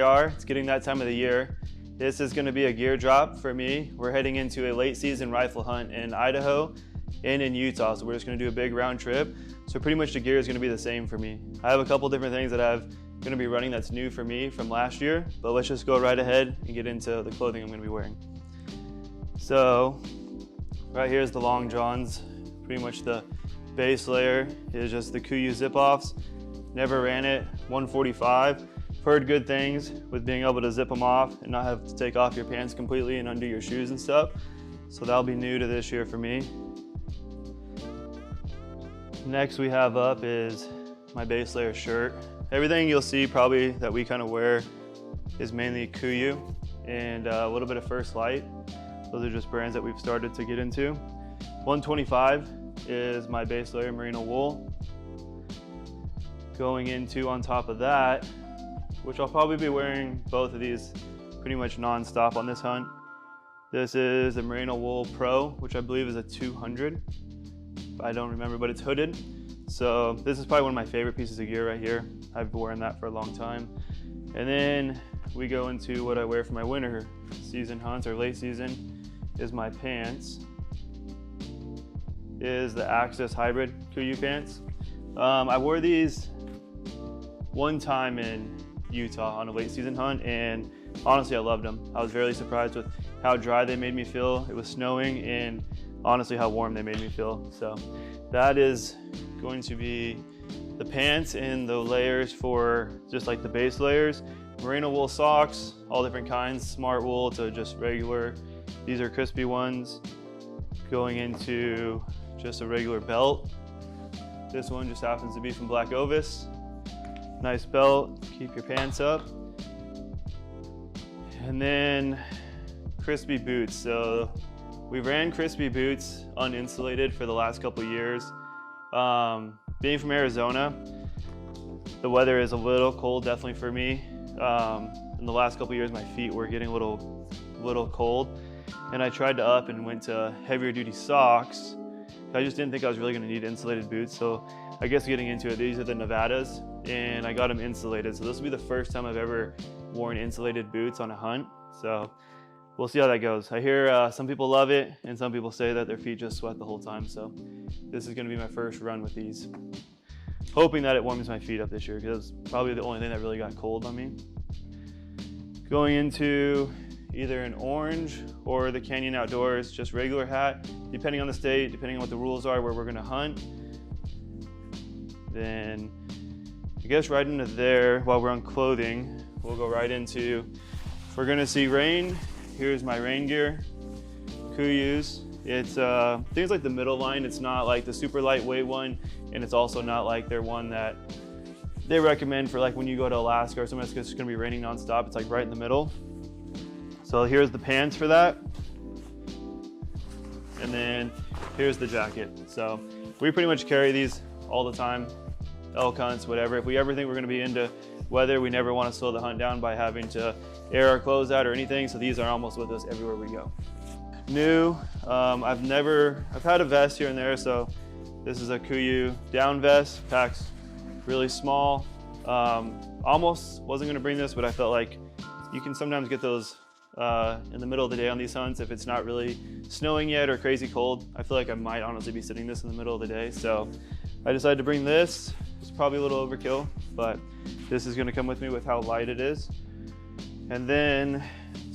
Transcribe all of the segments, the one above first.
are. It's getting that time of the year. This is going to be a gear drop for me. We're heading into a late season rifle hunt in Idaho and in Utah, so we're just going to do a big round trip. So pretty much the gear is going to be the same for me. I have a couple different things that I'm going to be running that's new for me from last year, but let's just go right ahead and get into the clothing I'm going to be wearing. So right here is the long johns. Pretty much the base layer is just the KUIU zip-offs. Never ran it, 145. Heard good things with being able to zip them off and not have to take off your pants completely and undo your shoes and stuff. So that'll be new to this year for me. Next we have up is my base layer shirt. Everything you'll see probably that we kind of wear is mainly KUIU and a little bit of First Light. Those are just brands that we've started to get into. 125 is my base layer merino wool. Going into on top of that, which I'll probably be wearing both of these pretty much non-stop on this hunt. This is the Merino Wool Pro, which I believe is a 200. I don't remember, but it's hooded. So this is probably one of my favorite pieces of gear right here. I've been wearing that for a long time. And then we go into what I wear for my winter season hunts or late season is my pants. Is the Access Hybrid KUIU pants. I wore these one time in Utah on a late season hunt, and honestly I loved them. I was really surprised with how dry they made me feel. It was snowing, and honestly how warm they made me feel. So that is going to be the pants and the layers for just like the base layers. Merino wool socks, all different kinds, smart wool to just regular. These are CRISPI ones. Going into just a regular belt. This one just happens to be from Black OVIS. Nice belt, keep your pants up. And then CRISPI boots. So we ran CRISPI boots uninsulated for the last couple years. Being from Arizona, the weather is a little cold definitely for me. In the last couple years my feet were getting a little cold, and I tried to up and went to heavier duty socks. I just didn't think I was really going to need insulated boots, so I guess getting into it, these are the Nevadas, and I got them insulated. So this will be the first time I've ever worn insulated boots on a hunt. So we'll see how that goes. I hear some people love it, and some people say that their feet just sweat the whole time. So this is going to be my first run with these. Hoping that it warms my feet up this year, because it's probably the only thing that really got cold on me. Going into either an orange or the Canyon Outdoors, just regular hat, depending on the state, depending on what the rules are where we're gonna hunt. Then I guess right into there, while we're on clothing, we'll go right into, if we're gonna see rain, here's my rain gear, KUIU's. It's things like the middle line. It's not like the super lightweight one, and it's also not like their one that they recommend for like when you go to Alaska or somewhere that's just gonna be raining nonstop. It's like right in the middle. So here's the pants for that. And then here's the jacket. So we pretty much carry these all the time, elk hunts, whatever. If we ever think we're gonna be into weather, we never wanna slow the hunt down by having to air our clothes out or anything. So these are almost with us everywhere we go. New, I've had a vest here and there. So this is a KUIU down vest, packs really small. Almost wasn't gonna bring this, but I felt like you can sometimes get those in the middle of the day on these hunts if it's not really snowing yet or crazy cold. I feel like I might honestly be sitting this in the middle of the day, so I decided to bring this. It's probably a little overkill, but this is going to come with me with how light it is. And then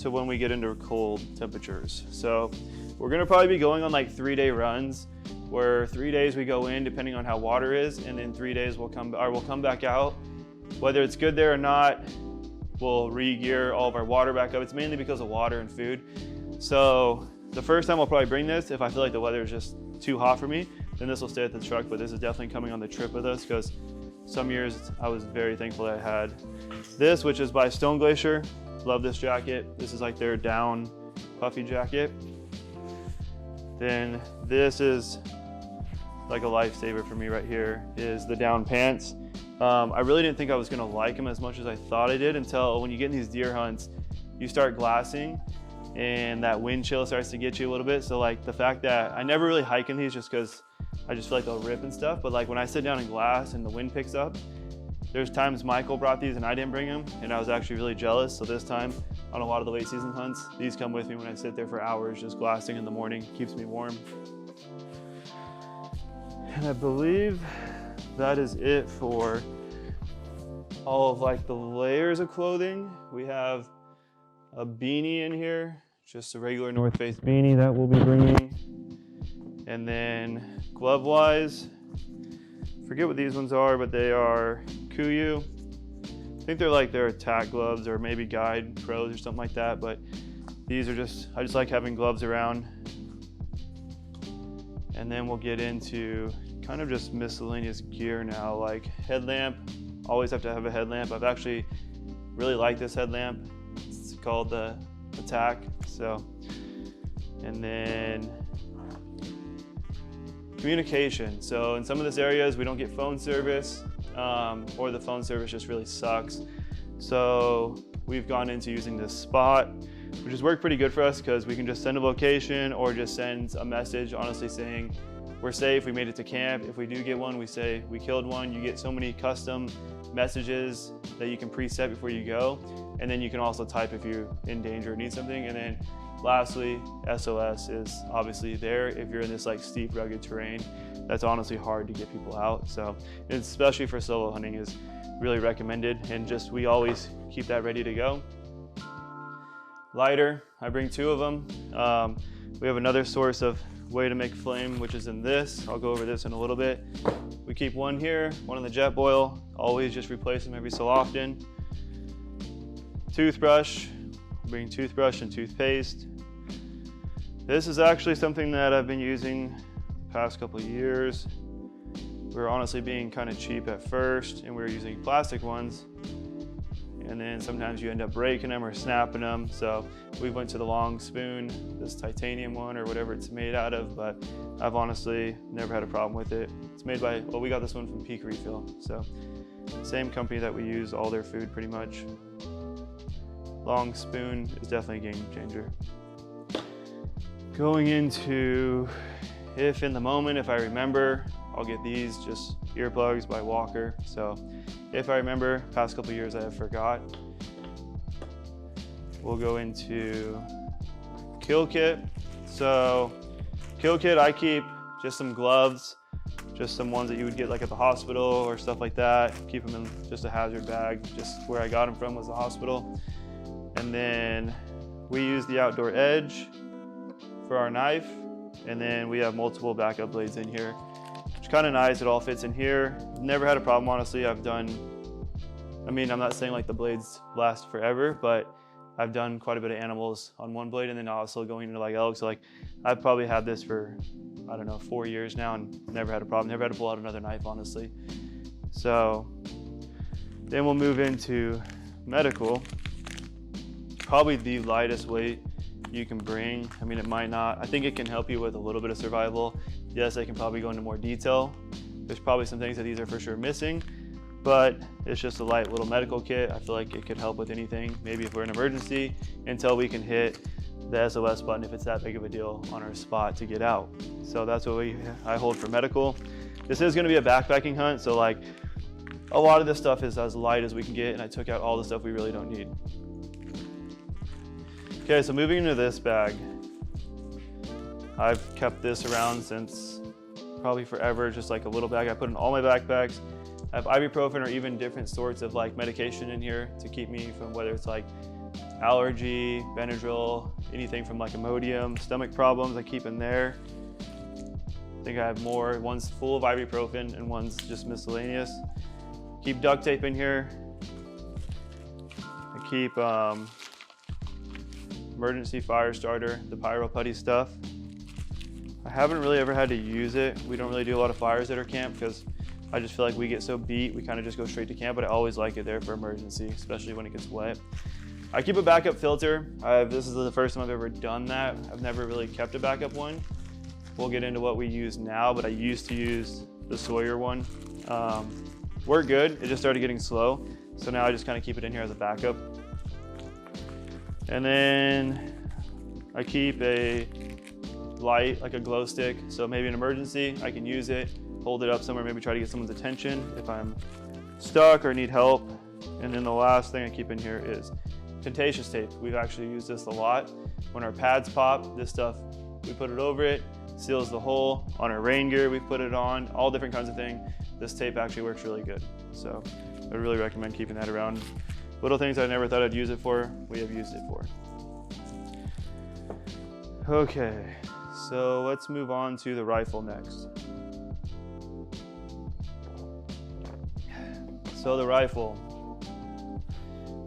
to when we get into cold temperatures, so we're going to probably be going on like 3-day runs where 3 days we go in depending on how water is, and then 3 days we'll come back out. Whether it's good there or not, we'll re-gear all of our water back up. It's mainly because of water and food. So the first time I'll probably bring this, if I feel like the weather is just too hot for me, then this will stay at the truck, but this is definitely coming on the trip with us, because some years I was very thankful that I had this, which is by Stone Glacier. Love this jacket. This is like their down puffy jacket. Then this is like a lifesaver for me right here, is the down pants. I really didn't think I was gonna like them as much as I thought I did, until when you get in these deer hunts, you start glassing and that wind chill starts to get you a little bit. So like the fact that I never really hike in these just because I just feel like they'll rip and stuff, but like when I sit down and glass and the wind picks up, There's times Michael brought these and I didn't bring them, and I was actually really jealous. So this time, on a lot of the late season hunts, these come with me when I sit there for hours just glassing in the morning. Keeps me warm. And I believe that is it for all of like the layers of clothing. We have a beanie in here, just a regular North Face beanie that we'll be bringing. And then glove wise, forget what these ones are, but they are KUIU. I think they're like their attack gloves or maybe Guide Pros or something like that, but these are just, I just like having gloves around. And then we'll get into kind of just miscellaneous gear now, like headlamp. Always have to have a headlamp. I've actually really liked this headlamp. It's called the Attack. So, and then communication. So in some of these areas, we don't get phone service, or the phone service just really sucks. So we've gone into using this Spot, which has worked pretty good for us because we can just send a location or just send a message, honestly saying, we're safe, we made it to camp. If we do get one, we say we killed one. You get so many custom messages that you can preset before you go. And then you can also type if you're in danger or need something. And then lastly, SOS is obviously there if you're in this like steep, rugged terrain. That's honestly hard to get people out. So especially for solo hunting is really recommended. And just, we always keep that ready to go. Lighter, I bring 2 of them. We have another source of way to make flame, which is in this. I'll go over this in a little bit. We keep one here, one in the jet boil. Always just replace them every so often. Toothbrush, bring toothbrush and toothpaste. This is actually something that I've been using the past couple of years. We're honestly being kind of cheap at first, and we were using plastic ones. And then sometimes you end up breaking them or snapping them. So we went to the long spoon, this titanium one or whatever it's made out of, but I've honestly never had a problem with it. It's made by, well, we got this one from Peak Refill. So same company that we use all their food pretty much. Long spoon is definitely a game changer. Going into, if in the moment, if I remember, I'll get these, just earplugs by Walker. So if I remember, past couple years I have forgot. We'll go into kill kit. So kill kit, I keep just some gloves, just some ones that you would get like at the hospital or stuff like that. Keep them in just a hazard bag, just where I got them from was the hospital. And then we use the Outdoor Edge for our knife. And then we have multiple backup blades in here. It's kind of nice, it all fits in here. Never had a problem, honestly. I've done, I mean, I'm not saying like the blades last forever, but I've done quite a bit of animals on one blade and then also going into like elk. So like, I've probably had this for, I don't know, 4 years now and never had a problem. Never had to pull out another knife, honestly. So then we'll move into medical. Probably the lightest weight you can bring. I mean, it might not, I think it can help you with a little bit of survival. Yes, I can probably go into more detail. There's probably some things that these are for sure missing, but it's just a light little medical kit. I feel like it could help with anything, maybe if we're in an emergency, until we can hit the SOS button if it's that big of a deal on our spot to get out. So that's what I hold for medical. This is gonna be a backpacking hunt, so like a lot of this stuff is as light as we can get, and I took out all the stuff we really don't need. Okay, so moving into this bag. I've kept this around since probably forever, just like a little bag I put in all my backpacks. I have ibuprofen or even different sorts of like medication in here to keep me from whether it's like allergy, Benadryl, anything from like Imodium, stomach problems, I keep in there. I think I have more, one's full of ibuprofen and one's just miscellaneous. Keep duct tape in here. I keep emergency fire starter, the Pyro Putty stuff. I haven't really ever had to use it. We don't really do a lot of fires at our camp because I just feel like we get so beat, we kind of just go straight to camp, but I always like it there for emergency, especially when it gets wet. I keep a backup filter. This is the first time I've ever done that. I've never really kept a backup one. We'll get into what we use now, but I used to use the Sawyer one. Worked good, it just started getting slow. So now I just kind of keep it in here as a backup. And then I keep a light, like a glow stick. So maybe an emergency, I can use it, hold it up somewhere, maybe try to get someone's attention if I'm stuck or need help. And then the last thing I keep in here is tentacious tape. We've actually used this a lot. When our pads pop, this stuff, we put it over it, seals the hole. On our rain gear, we put it on, all different kinds of things. This tape actually works really good. So I really recommend keeping that around. Little things I never thought I'd use it for, we have used it for. Okay, so let's move on to the rifle next. So the rifle,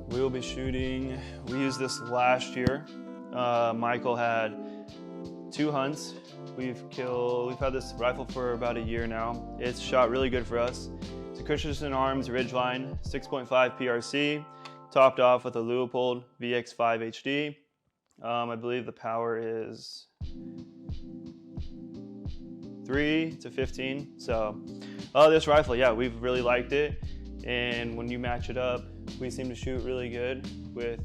we will be shooting, we used this last year. Michael had 2 hunts. We've had this rifle for about a year now. It's shot really good for us. It's a Christensen Arms Ridgeline 6.5 PRC, topped off with a Leupold VX5 HD. I believe the power is 3 to 15. So this rifle, yeah, we've really liked it. And when you match it up, we seem to shoot really good with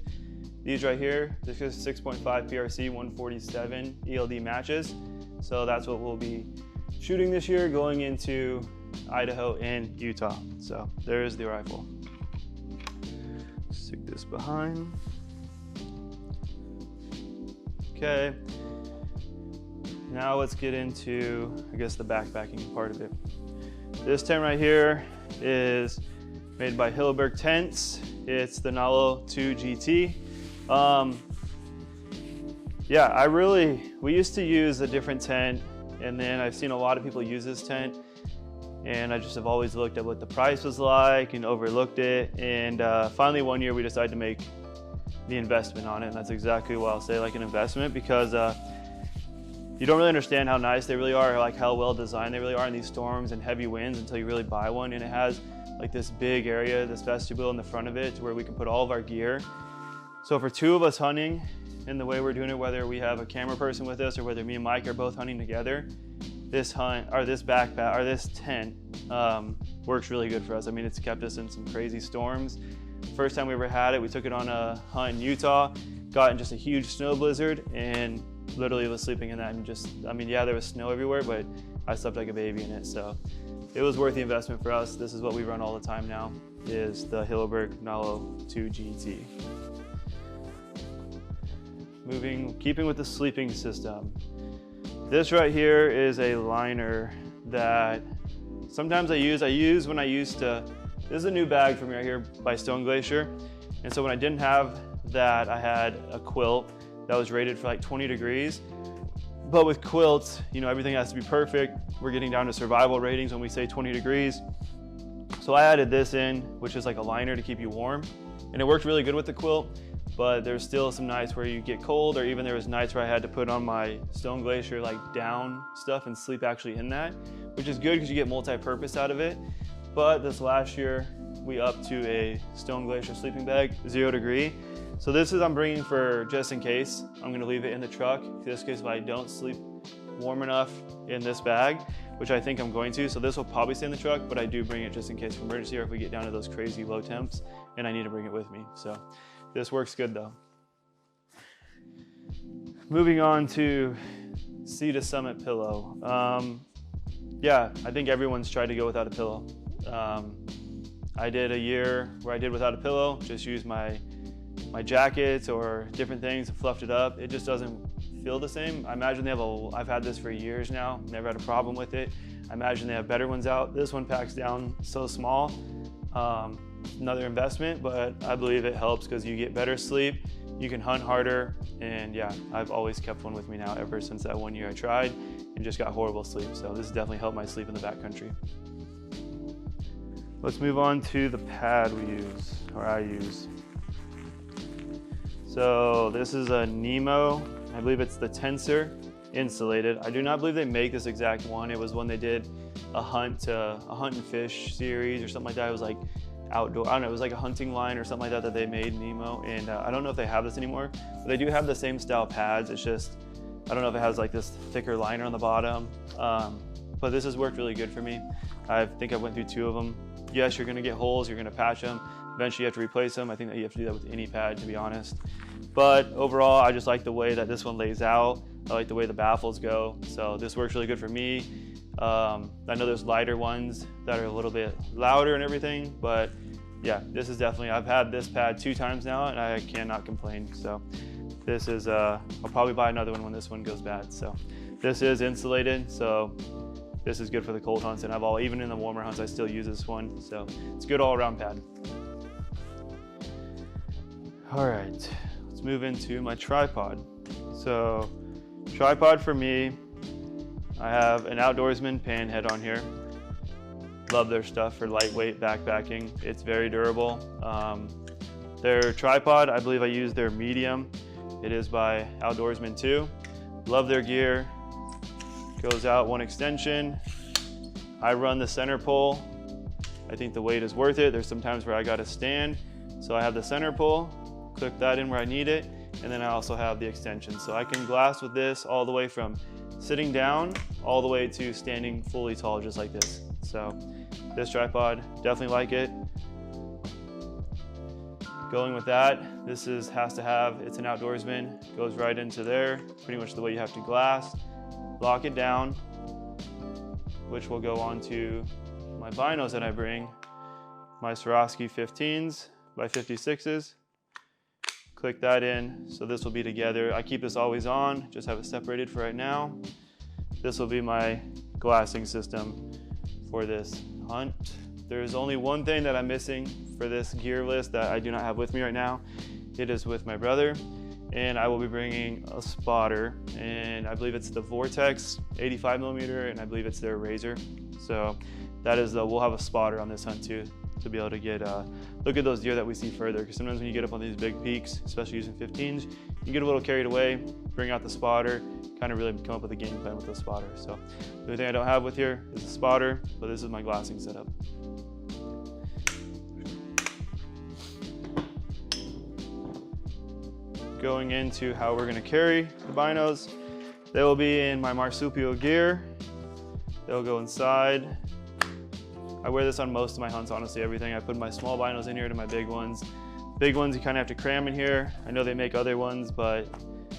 these right here. This is 6.5 PRC 147 ELD matches. So that's what we'll be shooting this year going into Idaho and Utah. So there's the rifle. Stick this behind. Okay. Now let's get into, I guess, the backpacking part of it. This tent right here is made by HILLEBERG Tents. It's the NALLO 2 GT. Yeah, we used to use a different tent, and then I've seen a lot of people use this tent, and I just have always looked at what the price was like and overlooked it. And finally one year we decided to make the investment on it, and that's exactly what I'll say, like an investment, because you don't really understand how nice they really are, or like how well designed they really are in these storms and heavy winds until you really buy one. And it has like this big area, this vestibule in the front of it to where we can put all of our gear. So for 2 of us hunting, and the way we're doing it, whether we have a camera person with us or whether me and Mike are both hunting together, this tent works really good for us. I mean, it's kept us in some crazy storms. First time we ever had it, we took it on a hunt in Utah, got in just a huge snow blizzard, and literally was sleeping in that. And just, I mean, yeah, there was snow everywhere, but I slept like a baby in it. So it was worth the investment for us. This is what we run all the time now, is the HILLEBERG NALLO 2 GT. Keeping with the sleeping system. This right here is a liner that sometimes I use when I used to, this is a new bag for me right here by Stone Glacier. And so when I didn't have that, I had a quilt that was rated for like 20 degrees. But with quilts, you know, everything has to be perfect. We're getting down to survival ratings when we say 20 degrees. So I added this in, which is like a liner to keep you warm. And it worked really good with the quilt. But there's still some nights where you get cold, or even there was nights where I had to put on my Stone Glacier like down stuff and sleep actually in that, which is good because you get multi-purpose out of it. But this last year, we upped to a Stone Glacier sleeping bag, 0 degree. So this is I'm bringing for just in case. I'm gonna leave it in the truck, just in case if I don't sleep warm enough in this bag, which I think I'm going to. So this will probably stay in the truck, but I do bring it just in case of emergency or if we get down to those crazy low temps and I need to bring it with me. So this works good though. Moving on to Sea to Summit pillow. Yeah, I think everyone's tried to go without a pillow. I did a year where I did without a pillow, just used my jackets or different things and fluffed it up. It just doesn't feel the same. I imagine they have I've had this for years now, never had a problem with it. I imagine they have better ones out. This one packs down so small. Another investment, but I believe it helps because you get better sleep, you can hunt harder, and yeah, I've always kept one with me now ever since that one year I tried and just got horrible sleep. So this has definitely helped my sleep in the backcountry. Let's move on to the pad I use. So this is a NEMO, I believe it's the TENSOR insulated. I do not believe they make this exact one. It was when they did a hunt and fish series or something like that. It was like outdoor, I don't know, it was like a hunting line or something like that they made, NEMO, and I don't know if they have this anymore, but they do have the same style pads. It's just, I don't know if it has like this thicker liner on the bottom, but this has worked really good for me. I think I went through 2 of them. Yes, you're gonna get holes, you're gonna patch them, eventually you have to replace them. I think that you have to do that with any pad, to be honest. But overall, I just like the way that this one lays out. I like the way the baffles go, so this works really good for me. I know there's lighter ones that are a little bit louder and everything, but yeah, this is definitely, I've had this pad 2 times now and I cannot complain. So this is, I'll probably buy another one when this one goes bad. So this is insulated, so this is good for the cold hunts, and even in the warmer hunts, I still use this one. So it's a good all around pad. All right, let's move into my tripod. So tripod for me, I have an OUTDOORSMAN pan head on here. Love their stuff for lightweight backpacking. It's very durable. Their tripod, I believe I use their medium. It is by OUTDOORSMAN too. Love their gear. Goes out 1 extension. I run the center pull. I think the weight is worth it. There's some times where I gotta stand. So I have the center pull, clip that in where I need it, and then I also have the extension. So I can glass with this all the way from sitting down all the way to standing fully tall, just like this. So this tripod, definitely like it. Going with that, this has to have, it's an OUTDOORSMAN, goes right into there, pretty much the way you have to glass. Lock it down, which will go on to my binos that I bring, my Swarovski 15s by 56s. Click that in, so this will be together. I keep this always on, just have it separated for right now. This will be my glassing system for this hunt. There's only one thing that I'm missing for this gear list that I do not have with me right now. It is with my brother, and I will be bringing a spotter, and I believe it's the VORTEX 85mm, and I believe it's their Razor. So that is we'll have a spotter on this hunt too, to be able to get look at those deer that we see further, because sometimes when you get up on these big peaks, especially using 15s, you get a little carried away, bring out the spotter, kind of really come up with a game plan with the spotter. So the only thing I don't have with here is the spotter, but this is my glassing setup. Going into how we're going to carry the binos, they will be in my marsupial gear. They'll go inside. I wear this on most of my hunts, honestly, everything. I put my small binos in here to my big ones. Big ones you kind of have to cram in here. I know they make other ones, but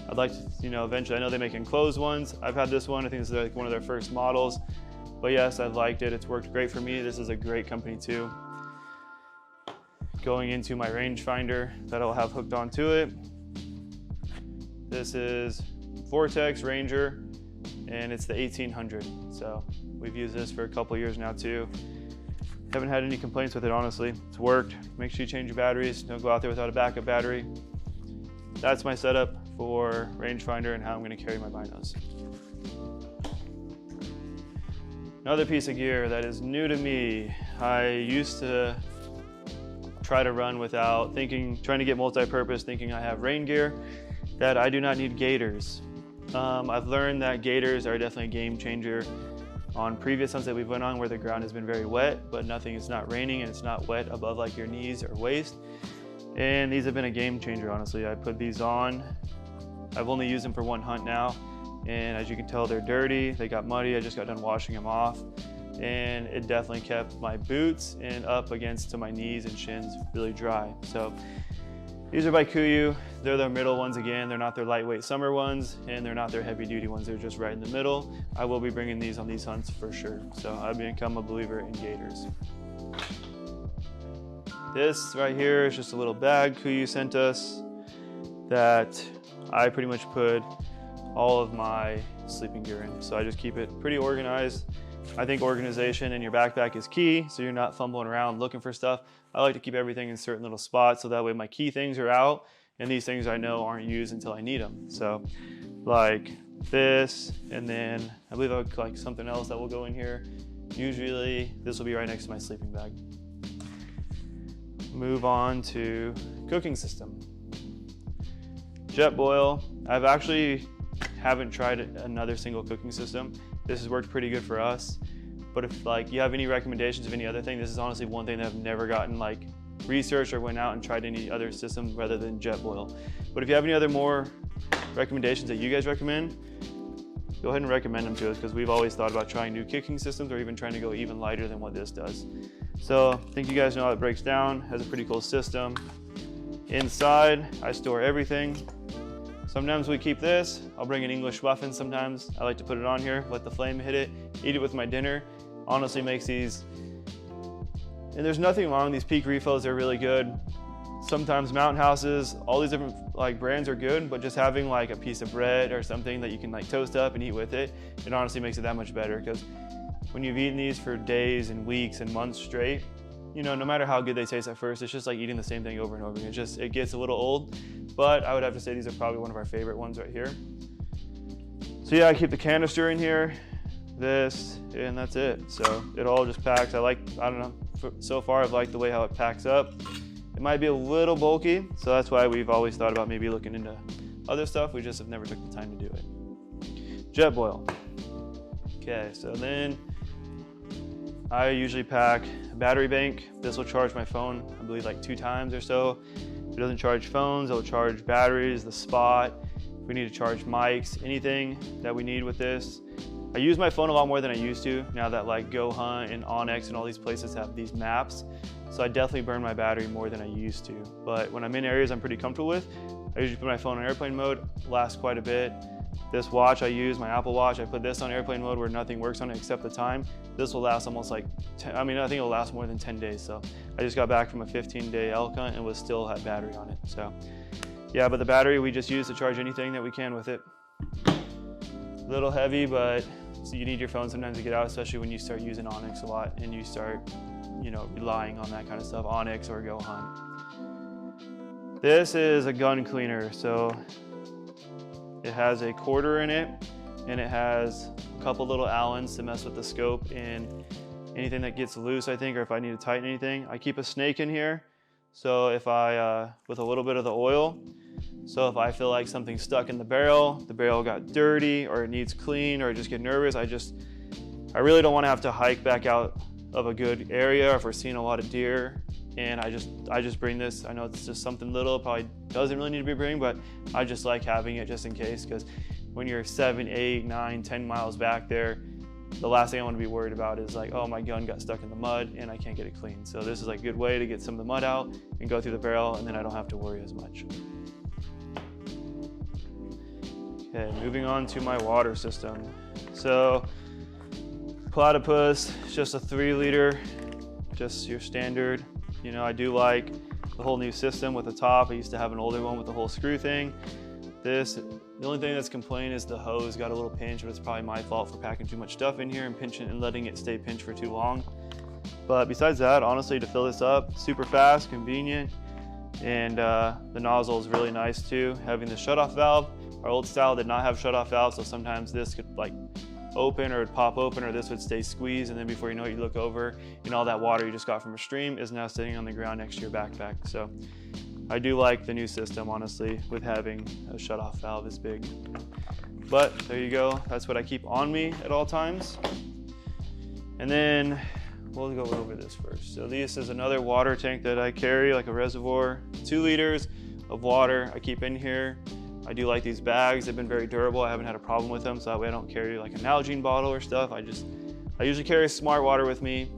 I'd like to, eventually, I know they make enclosed ones. I've had this one, I think this is like one of their first models. But yes, I've liked it. It's worked great for me. This is a great company too. Going into my rangefinder that I'll have hooked onto it. This is VORTEX Ranger, and it's the 1800. So we've used this for a couple years now too. Haven't had any complaints with it, honestly. It's worked. Make sure you change your batteries. Don't go out there without a backup battery. That's my setup for rangefinder and how I'm going to carry my binos. Another piece of gear that is new to me. I used to try to run without trying to get multi-purpose, thinking I have rain gear, that I do not need gaiters. I've learned that gaiters are definitely a game changer on previous hunts that we've went on where the ground has been very wet, but it's not raining and it's not wet above like your knees or waist. And these have been a game changer, honestly. I put these on. I've only used them for 1 hunt now. And as you can tell, they're dirty, they got muddy. I just got done washing them off. And it definitely kept my boots and up against to my knees and shins really dry. So these are by KUIU. They're their middle ones again. They're not their lightweight summer ones, and they're not their heavy duty ones. They're just right in the middle. I will be bringing these on these hunts for sure. So I've become a believer in gaiters. This right here is just a little bag KUIU sent us that I pretty much put all of my sleeping gear in. So I just keep it pretty organized. I think organization in your backpack is key, so you're not fumbling around looking for stuff. I like to keep everything in certain little spots so that way my key things are out, and these things I know aren't used until I need them. So like this, and then I believe I would like something else that will go in here. Usually this will be right next to my sleeping bag. Move on to cooking system. Jet boil. I've actually haven't tried another single cooking system. This has worked pretty good for us. But if like you have any recommendations of any other thing, this is honestly one thing that I've never gotten like researched or went out and tried any other system rather than jet boil. But if you have any other more recommendations that you guys recommend, go ahead and recommend them to us, because we've always thought about trying new cooking systems or even trying to go even lighter than what this does. So I think you guys know how it breaks down. Has a pretty cool system. Inside, I store everything. Sometimes we keep this. I'll bring an English muffin sometimes. I like to put it on here, let the flame hit it, eat it with my dinner. Honestly makes these, and there's nothing wrong, these peak refills are really good. Sometimes mountain houses, all these different like brands are good, but just having like a piece of bread or something that you can like toast up and eat with it, it honestly makes it that much better, because when you've eaten these for days and weeks and months straight, you know, no matter how good they taste at first, it's just like eating the same thing over and over again. It gets a little old, but I would have to say these are probably one of our favorite ones right here. So yeah, I keep the canister in here, this, and that's it. So it all just packs. I don't know, so far I've liked the way how it packs up. It might be a little bulky, so that's why we've always thought about maybe looking into other stuff. We just have never took the time to do it. Jetboil. Okay, so then I usually pack a battery bank. This will charge my phone, I believe like 2 times or so. If it doesn't charge phones, it'll charge batteries, the spot. If we need to charge mics, anything that we need with this. I use my phone a lot more than I used to, now that like Go Hunt and Onyx and all these places have these maps. So I definitely burn my battery more than I used to. But when I'm in areas I'm pretty comfortable with, I usually put my phone on airplane mode, lasts quite a bit. This watch I use, my Apple Watch, I put this on airplane mode where nothing works on it except the time. This will last almost like, I think it'll last more than 10 days. So I just got back from a 15-day elk hunt and was still had battery on it. So yeah, but the battery we just use to charge anything that we can with it. A little heavy, but so you need your phone sometimes to get out, especially when you start using Onyx a lot and you start, you know, relying on that kind of stuff, Onyx or Go Hunt. This is a gun cleaner. So it has a quarter in it, and it has a couple little Allens to mess with the scope and anything that gets loose, I think, or if I need to tighten anything. I keep a snake in here, so if I, with a little bit of the oil, so if I feel like something's stuck in the barrel got dirty, or it needs clean, or I just get nervous, I really don't want to have to hike back out of a good area, or if we're seeing a lot of deer, and I just bring this. I know it's just something little, probably doesn't really need to be bring, but I just like having it just in case, because when you're 7, 8, 9, 10 miles back there, the last thing I want to be worried about is like, oh, my gun got stuck in the mud and I can't get it clean. So this is like a good way to get some of the mud out and go through the barrel, and then I don't have to worry as much. Okay, moving on to my water system. So Platypus, it's just a 3-liter, just your standard. You know, I do like the whole new system with the top. I used to have an older one with the whole screw thing. The only thing that's complaining is the hose got a little pinch, but it's probably my fault for packing too much stuff in here and pinching and letting it stay pinched for too long. But besides that, honestly, to fill this up, super fast, convenient, and the nozzle is really nice too. Having the shutoff valve, our old style did not have shutoff valve, so sometimes this could like open or it'd pop open, or this would stay squeezed, and then before you know it, you look over and all that water you just got from a stream is now sitting on the ground next to your backpack. So I do like the new system, honestly, with having a shutoff valve is big. But there you go, that's what I keep on me at all times. And then we'll go over this first. So this is another water tank that I carry, like a reservoir, 2 liters of water I keep in here. I do like these bags. They've been very durable. I haven't had a problem with them, so that way I don't carry like an Nalgene bottle or stuff. I usually carry smart water with me.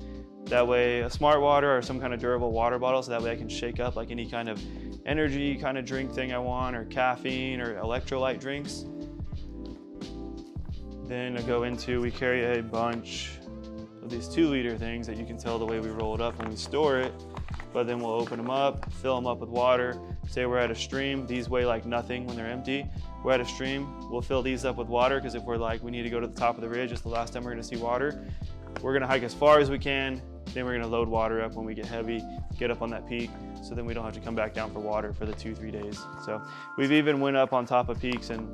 That way, a smart water or some kind of durable water bottle, so that way I can shake up like any kind of energy kind of drink thing I want, or caffeine or electrolyte drinks. Then I go into, we carry a bunch of these 2-liter things that you can tell the way we roll it up when we store it. But then we'll open them up, fill them up with water. Say we're at a stream, these weigh like nothing when they're empty. We're at a stream, we'll fill these up with water, because if we're like, we need to go to the top of the ridge, it's the last time we're gonna see water. We're gonna hike as far as we can, then we're gonna load water up when we get heavy, get up on that peak, so then we don't have to come back down for water for the 2-3 days. So we've even went up on top of peaks and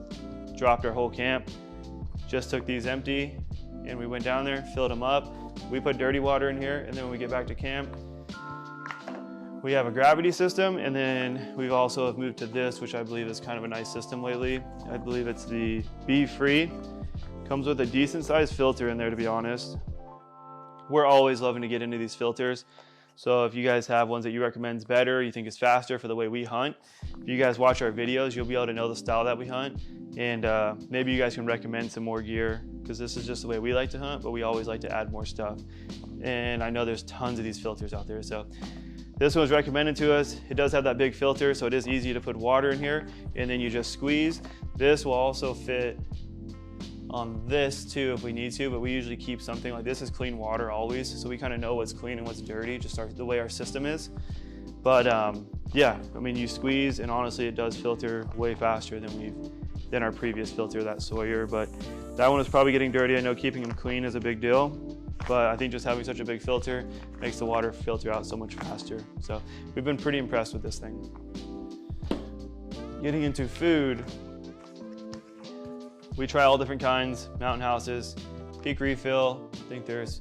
dropped our whole camp. Just took these empty, and we went down there, filled them up. We put dirty water in here, and then when we get back to camp, we have a gravity system, and then we've also moved to this, which I believe is kind of a nice system lately. I believe it's the Be Free. Comes with a decent sized filter in there, to be honest. We're always loving to get into these filters. So if you guys have ones that you recommend is better, you think is faster for the way we hunt, if you guys watch our videos, you'll be able to know the style that we hunt. And maybe you guys can recommend some more gear, because this is just the way we like to hunt, but we always like to add more stuff. And I know there's tons of these filters out there. So This one was recommended to us. It does have that big filter, so it is easy to put water in here, and then you just squeeze. This will also fit on this too if we need to, but we usually keep something like this is clean water always, so we kind of know what's clean and what's dirty, just the way our system is. But yeah, I mean, you squeeze, and honestly, it does filter way faster than our previous filter, that Sawyer. But that one is probably getting dirty. I know keeping them clean is a big deal, but I think just having such a big filter makes the water filter out so much faster. So we've been pretty impressed with this thing. Getting into food, we try all different kinds, mountain houses, peak refill. I think there's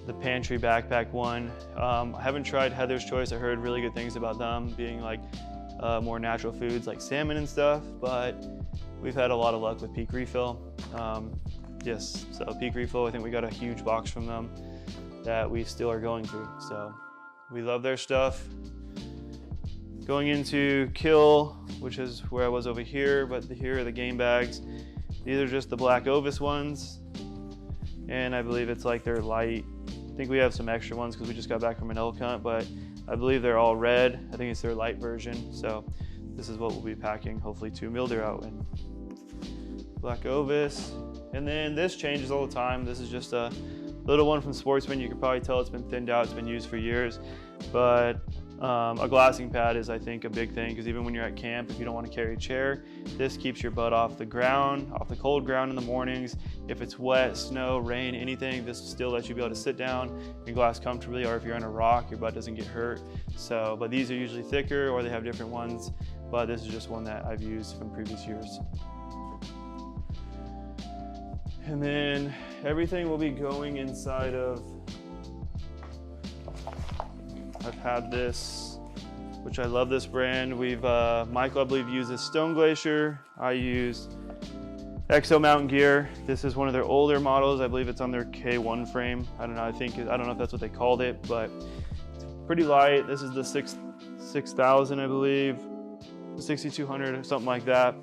the pantry backpack one. I haven't tried Heather's Choice. I heard really good things about them being like more natural foods like salmon and stuff, but we've had a lot of luck with peak refill. Yes, so peak refill, I think we got a huge box from them that we still are going through. So we love their stuff. Going into Kill, which is where I was over here, but here are the game bags. These are just the black OVIS ones, and I believe it's like they're light. I think we have some extra ones because we just got back from an elk hunt, but I believe they're all red. I think it's their light version. So this is what we'll be packing, hopefully 2 mule deer out in. Black OVIS. And then this changes all the time. This is just a little one from Sportsman. You can probably tell it's been thinned out, it's been used for years, but a glassing pad is, I think, a big thing, because even when you're at camp, if you don't want to carry a chair, this keeps your butt off the ground, off the cold ground in the mornings. If it's wet, snow, rain, anything, this will still let you be able to sit down and glass comfortably, or if you're on a rock, your butt doesn't get hurt. So, but these are usually thicker, or they have different ones, but this is just one that I've used from previous years. And then everything will be going inside of, I've had this, which I love this brand. Michael, I believe, uses Stone Glacier. I use Exo Mountain Gear. This is one of their older models. I believe it's on their K1 frame. I don't know if that's what they called it, but it's pretty light. This is the 6000, I believe, 6200 or something like that.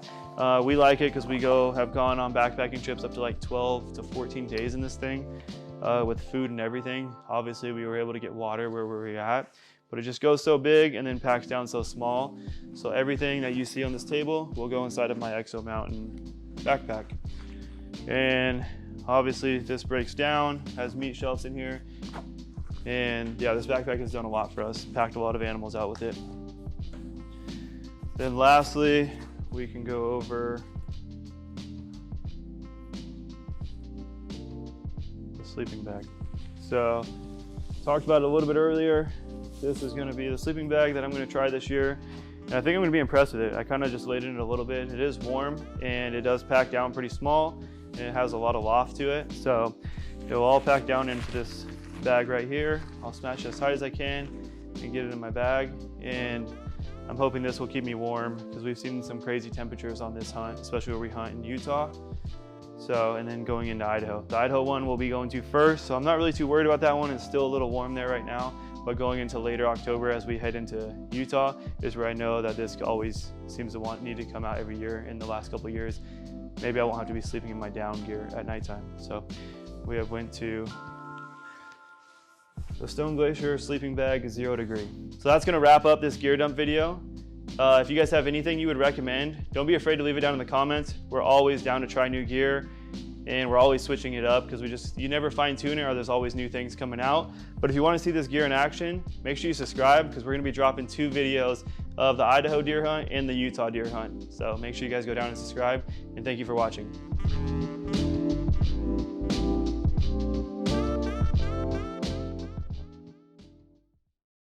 We like it because we have gone on backpacking trips up to like 12 to 14 days in this thing. With food and everything. Obviously we were able to get water where we were at, but it just goes so big and then packs down so small. So everything that you see on this table will go inside of my Exo Mountain backpack. And obviously this breaks down, has meat shelves in here. And yeah, this backpack has done a lot for us. Packed a lot of animals out with it. Then lastly, we can go over sleeping bag. So talked about it a little bit earlier. This is going to be the sleeping bag that I'm going to try this year, and I think I'm going to be impressed with it. I kind of just laid in it a little bit. It is warm and it does pack down pretty small, and it has a lot of loft to it, so it will all pack down into this bag right here. I'll smash it as high as I can and get it in my bag, and I'm hoping this will keep me warm because we've seen some crazy temperatures on this hunt, especially where we hunt in Utah. So, and then going into Idaho. The Idaho one we'll be going to first, so I'm not really too worried about that one. It's still a little warm there right now, but going into later October as we head into Utah is where I know that this always seems to need to come out every year. In the last couple of years, maybe I won't have to be sleeping in my down gear at nighttime. So we have went to the Stone Glacier sleeping bag 0 degree. So that's gonna wrap up this gear dump video. If you guys have anything you would recommend, don't be afraid to leave it down in the comments. We're always down to try new gear, and we're always switching it up because you never fine tune it, or there's always new things coming out. But if you want to see this gear in action, make sure you subscribe because we're going to be dropping 2 videos of the Idaho deer hunt and the Utah deer hunt. So make sure you guys go down and subscribe, and thank you for watching.